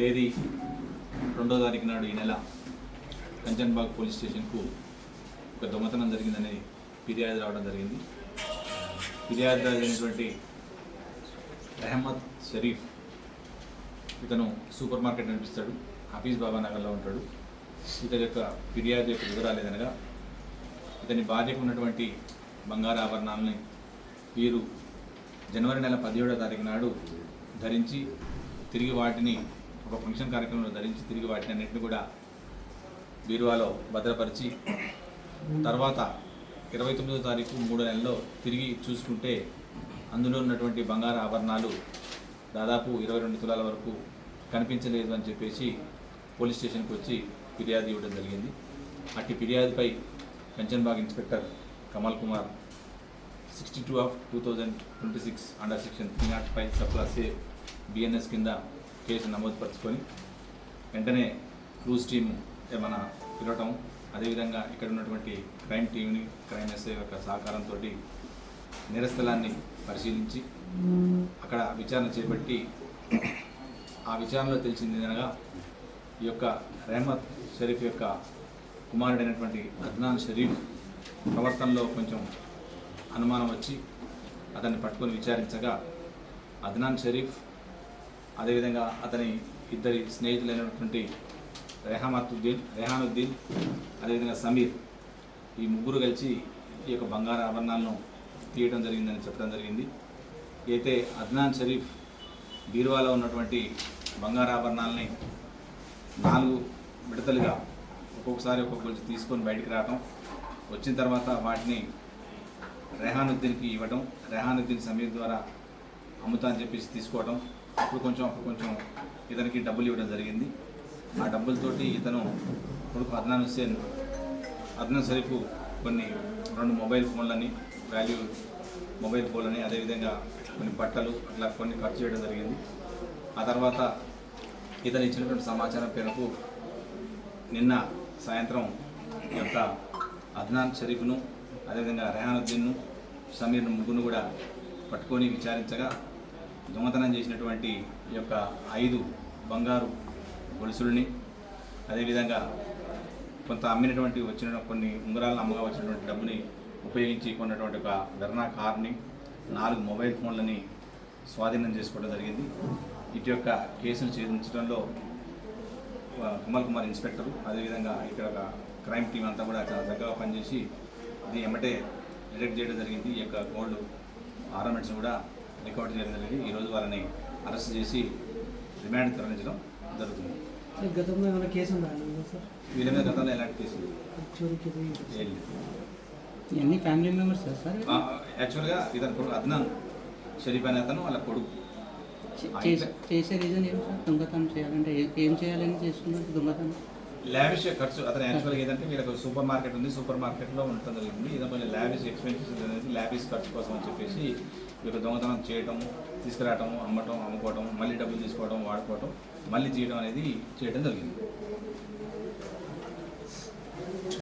తేదీ 2వ తారీఖు నాడు ఈ నెల కంచన్బాగ్ పోలీస్ స్టేషన్కు ఒక దొంగతనం జరిగిందని ఫిర్యాదు రావడం జరిగింది. ఫిర్యాదుదారు అయినటువంటి రెహమత్ షరీఫ్ ఇతను సూపర్ మార్కెట్ నడిపిస్తాడు, హఫీజ్ బాబా నగర్లో ఉంటాడు. ఇతని యొక్క ఫిర్యాదు యొక్క వివరాలు ఏదనగా ఇతని భార్యకు ఉన్నటువంటి బంగారు ఆభరణాలని వీరు జనవరి నెల 17వ తారీఖు నాడు ధరించి తిరిగి వాటిని ఒక ఫంక్షన్ కార్యక్రమంలో ధరించి తిరిగి వాటిని అన్నింటినీ కూడా బీరువాలో భద్రపరిచి తర్వాత 29వ తారీఖు 3వ నెలలో తిరిగి చూసుకుంటే అందులో ఉన్నటువంటి బంగారు ఆభరణాలు దాదాపు 22 తులాల వరకు కనిపించలేదు అని చెప్పేసి పోలీస్ స్టేషన్కి వచ్చి ఫిర్యాదు ఇవ్వడం జరిగింది. అట్టి ఫిర్యాదుపై Kanchanbagh inspector Kamal Kumar 62/2026 under section 305 subclause A BNS కింద కేసు నమోదుపరుచుకొని వెంటనే క్రూజ్ టీమ్ ఏమైనా పిలవటం, అదేవిధంగా ఇక్కడ ఉన్నటువంటి క్రైమ్ టీమ్ని క్రైమ్ ఎస్ఐ యొక్క సహకారంతో నేరస్థలాన్ని పరిశీలించి అక్కడ విచారణ చేపట్టి ఆ విచారణలో తెలిసింది అనగా ఈ యొక్క రెహమత్ షరీఫ్ యొక్క కుమారుడైనటువంటి అద్నాన్ షరీఫ్ ప్రవర్తనలో కొంచెం అనుమానం వచ్చి అతన్ని పట్టుకొని విచారించగా అద్నాన్ షరీఫ్ అదేవిధంగా అతని ఇద్దరి స్నేహితులైనటువంటి రెహానుద్దీన్ అదేవిధంగా సమీర్ ఈ ముగ్గురు కలిసి ఈ యొక్క బంగారు ఆభరణాలను తీయడం జరిగిందని చెప్పడం జరిగింది. అయితే అద్నాన్ షరీఫ్ బీరువాలో ఉన్నటువంటి బంగారు ఆభరణాలని 4 విడతలుగా ఒక్కొక్కసారి ఒక్కొక్కరు తీసుకొని బయటికి రావటం, వచ్చిన తర్వాత వాటిని రెహానుద్దీన్కి ఇవ్వటం, రెహానుద్దీన్ సమీర్ ద్వారా అమ్ముతా అని చెప్పేసి తీసుకోవటం, అప్పుడు కొంచెం ఇతనికి డబ్బులు ఇవ్వడం జరిగింది. ఆ డబ్బులతోటి ఇతను కొడుకు అద్నాన్ షరీఫ్ కొన్ని 2 మొబైల్ ఫోన్లని వాల్యూ మొబైల్ ఫోన్లని అదేవిధంగా కొన్ని బట్టలు అట్లా కొన్ని ఖర్చు చేయడం జరిగింది. ఆ తర్వాత ఇతను ఇచ్చినటువంటి సమాచారం పేరుకు నిన్న సాయంత్రం ఈ యొక్క అద్నాన్ షరీఫ్ను అదేవిధంగా రెహానుద్దీన్ను సమీర్ను ముగ్గురు కూడా పట్టుకొని విచారించగా దొంగతనం చేసినటువంటి ఈ యొక్క 5 బంగారు గొలుసులని అదేవిధంగా కొంత అమ్మినటువంటి వచ్చిన కొన్ని ఉంగరాలను అమ్మగా వచ్చినటువంటి డబ్బుని ఉపయోగించి కొన్నటువంటి ఒక వెర్నా కార్ని 4 మొబైల్ ఫోన్లని స్వాధీనం చేసుకోవడం జరిగింది. ఇటు యొక్క కేసును ఛేదించడంలో కమల్ కుమార్ ఇన్స్పెక్టరు అదేవిధంగా ఇక్కడ ఒక క్రైమ్ టీం అంతా కూడా చాలా చక్కగా పనిచేసి ఇది ఎమ్మటే డిటెక్ట్ చేయడం జరిగింది. ఈ యొక్క గోల్డ్ ఆర్నమెంట్స్ కూడా రికవర్ చేయడం జరిగింది. ఈరోజు వాళ్ళని అరెస్ట్ చేసి రిమాండ్ తరలించడం జరుగుతుంది. గతంలో ఏమైనా కేసు ఉందా సార్? వీళ్ళ మీద గతంలో ఎలాంటి కేసు ఎన్ని ఫ్యామిలీ మెంబర్స్ సార్? యాక్చువల్గా ఇతను కొడుకు అద్నాన్ షరీఫ్ అనే అతను వాళ్ళ కొడుకు. చేసే రీజన్ ఏం సార్? దొంగతనం చేయాలంటే ఏం చేయాలని చేస్తున్నారు దొంగతనం? లావిష్ ఖర్చు అతను యాక్చువల్గా ఏంటంటే వీళ్ళకి సూపర్ మార్కెట్ ఉంది, సూపర్ మార్కెట్లో ఉండటం జరిగింది. ఇదో కొంచెం లావిష్ ఎక్స్పెన్సెస్ అనేది లావిష్ ఖర్చు కోసం అని చెప్పేసి వీళ్ళ దొంగతనం చేయటం, తీసుకురావటం, అమ్ముకోవటం, మళ్ళీ డబ్బులు తీసుకోవడం, వాడుకోవటం, మళ్ళీ చేయడం అనేది చేయడం జరిగింది.